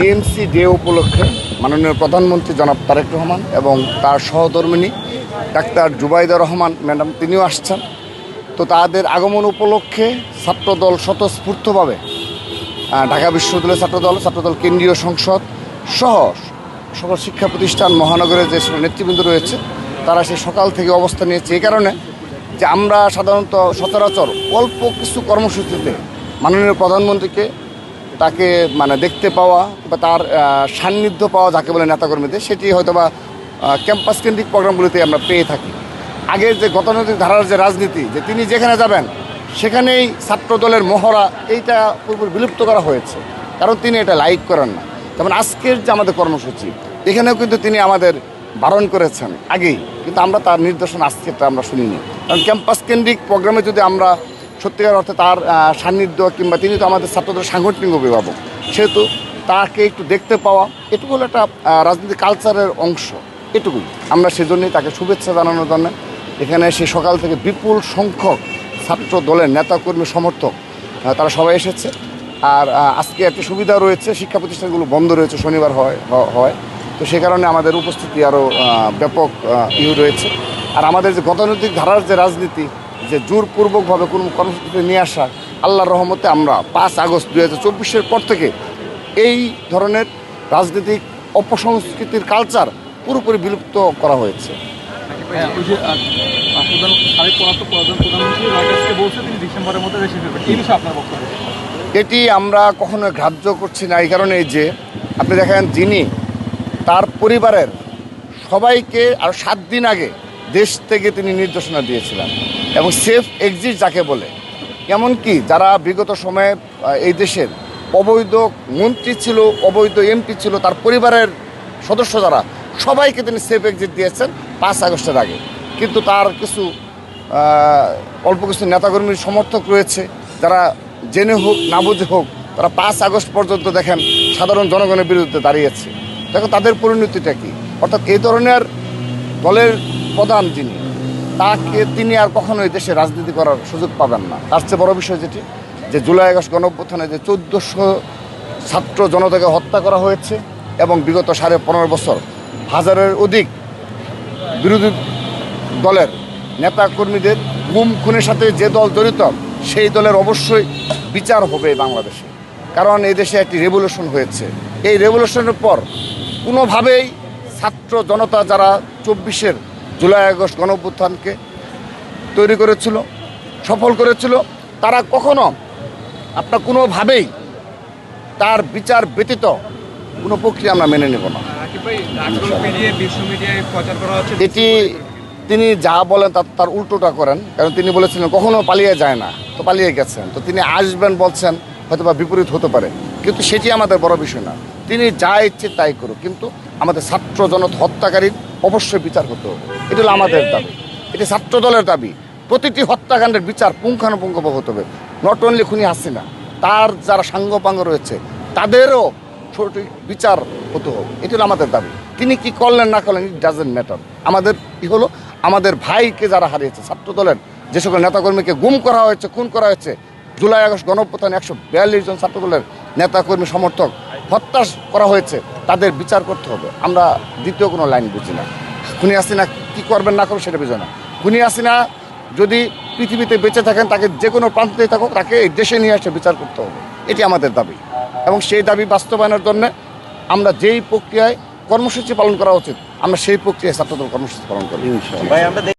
DMC day উপলক্ষে মাননীয় প্রধানমন্ত্রী জনাব তারেক রহমান এবং তার সহধর্মিণী ডাক্তার জুবাইদা রহমান ম্যাডাম তিনিও আসছেন। তো তাদের আগমন উপলক্ষে ছাত্রদল স্বতঃস্ফূর্তভাবে ঢাকা বিশ্ববিদ্যালয়ের ছাত্রদল কেন্দ্রীয় সংসদ সহ সকল শিক্ষা প্রতিষ্ঠান মহানগরের যে নেতৃবৃন্দ রয়েছে তারা সেই সকাল থেকে অবস্থান নিয়েছে। এই কারণে যে আমরা সাধারণত সচরাচর অল্প কিছু কর্মসূচিতে মাননীয় প্রধানমন্ত্রীকে তাকে দেখতে পাওয়া বা তার সান্নিধ্য পাওয়া যাকে বলে নেতাকর্মীদের, সেটি হয়তো বা ক্যাম্পাস কেন্দ্রিক প্রোগ্রামগুলিতে আমরা পেয়ে থাকি। আগের যে গতানুগতিক ধারার যে রাজনীতি, যে তিনি যেখানে যাবেন সেখানেই ছাত্রদলের মহড়া, এইটা পুরোপুরি বিলুপ্ত করা হয়েছে, কারণ তিনি এটা লাইক করেন না। যেমন আজকের যে আমাদের কর্মসূচি, এখানেও কিন্তু তিনি আমাদের বারণ করেছেন আগেই, কিন্তু আমরা তার নির্দেশনা আজকেরটা আমরা শুনিনি। কারণ ক্যাম্পাস কেন্দ্রিক প্রোগ্রামে যদি আমরা সত্যিকার অর্থে তার সান্নিধ্য কিংবা তিনি তো আমাদের ছাত্রদের সাংগঠনিক অভিভাবক, সেহেতু তাকে একটু দেখতে পাওয়া এটুকু হলো একটা রাজনীতি কালচারের অংশ। এটুকুই আমরা সেজন্যই তাকে শুভেচ্ছা জানানোর জন্য এখানে সে সকাল থেকে বিপুল সংখ্যক ছাত্র দলের নেতাকর্মী সমর্থক তারা সবাই এসেছে। আর আজকে একটা সুবিধা রয়েছে, শিক্ষা প্রতিষ্ঠানগুলো বন্ধ রয়েছে, শনিবার হয় তো সে কারণে আমাদের উপস্থিতি আরও ব্যাপক রয়েছে। আর আমাদের যে গতানুগতিক ধারার যে রাজনীতি, যে জোরপূর্বকভাবে কোনো কর্মসূচিতে নিয়ে আসা, আল্লাহর রহমতে আমরা 5 আগস্ট 2024-এর পর থেকে এই ধরনের রাজনৈতিক অপসংস্কৃতির কালচার পুরোপুরি বিলুপ্ত করা হয়েছে। এটি আমরা কখনো গ্রাহ্য করছি না, এই কারণে যে আপনি দেখেন যিনি তার পরিবারের সবাইকে আর 7 দিন আগে দেশ থেকে তিনি নির্দেশনা দিয়েছিলেন, এবং সেফ এক্সিট যাকে বলে, এমনকি যারা বিগত সময়ে এই দেশের অবৈধ মন্ত্রী ছিল, অবৈধ এমপি ছিল, তার পরিবারের সদস্য যারা, সবাইকে তিনি সেফ এক্সিট দিয়েছেন 5 আগস্টের আগে। কিন্তু তার কিছু অল্প কিছু নেতাকর্মীর সমর্থক রয়েছে যারা জেনে হোক না বুঝে হোক তারা 5 আগস্ট পর্যন্ত দেখেন সাধারণ জনগণের বিরুদ্ধে দাঁড়িয়েছে। দেখো তাদের পরিণতিটা কী। অর্থাৎ এই ধরনের দলের প্রধান যিনি, তিনি আর কখনোই দেশে রাজনীতি করার সুযোগ পাবেন না। তার চেয়ে বড় বিষয় যেটি, যে জুলাই আগস্ট গণঅভ্যুত্থানে যে 1400 ছাত্র জনতাকে হত্যা করা হয়েছে এবং বিগত 15.5 বছর 1000-এর অধিক বিরোধী দলের নেতাকর্মীদের গুম খুনের সাথে যে দল জড়িত, সেই দলের অবশ্যই বিচার হবে বাংলাদেশে। কারণ এই দেশে একটি রেভলিউশন হয়েছে। এই রেভলিউশনের পর কোনোভাবেই ছাত্র জনতা যারা 24-এর জুলাই আগস্ট গণঅভ্যুত্থানকে তৈরি করেছিল, সফল করেছিল, তারা কখনো কোনোভাবেই তার বিচার ব্যতীত কোনো প্রক্রিয়া আমরা মেনে নেব না। এটি তিনি যা বলেন তার উল্টোটা করেন, কারণ তিনি বলেছিলেন কখনো পালিয়ে যায় না, তো পালিয়ে গেছেন। তো তিনি আসবেন বলছেন, হয়তো বা বিপরীত হতে পারে, কিন্তু সেটি আমাদের বড় বিষয় না। তিনি যা ইচ্ছে তাই করুক, কিন্তু আমাদের ছাত্র জনতা হত্যাকারীর অবশ্যই বিচার হতে হবে। এটি হলো আমাদের দাবি, এটি ছাত্র দলের দাবি। প্রতিটি হত্যাকাণ্ডের বিচার পুঙ্খানুপুঙ্খভাবে হতে হবে। নট অনলি খুনি হাসিনা, তার যারা সাঙ্গপাঙ্গ রয়েছে তাদেরও সঠিক বিচার হতে হবে। এটি হলো আমাদের দাবি। তিনি কি করলেন না করলেন, ইট ডাজেন্ট ম্যাটার। আমাদের হলো আমাদের ভাইকে যারা হারিয়েছে, ছাত্র দলের যে সকল নেতাকর্মীকে গুম করা হয়েছে, খুন করা হয়েছে, জুলাই আগস্ট গণঅভ্যুত্থানে 142 জন ছাত্রদলের নেতাকর্মী সমর্থক হত্যা করা হয়েছে, তাদের বিচার করতে হবে। আমরা দ্বিতীয় কোনো লাইন বুঝি না। খুনি হাসিনা কী করবেন না করবেন সেটা বুঝি না। খুনি হাসিনা যদি পৃথিবীতে বেঁচে থাকেন, তাকে যে কোনো প্রান্তেই থাকুক, তাকে এই দেশে নিয়ে এসে বিচার করতে হবে। এটি আমাদের দাবি, এবং সেই দাবি বাস্তবায়নের জন্য আমরা যেই প্রক্রিয়ায় কর্মসূচি পালন করা উচিত, আমরা সেই প্রক্রিয়ায় ছাত্রদল কর্মসূচি পালন করি।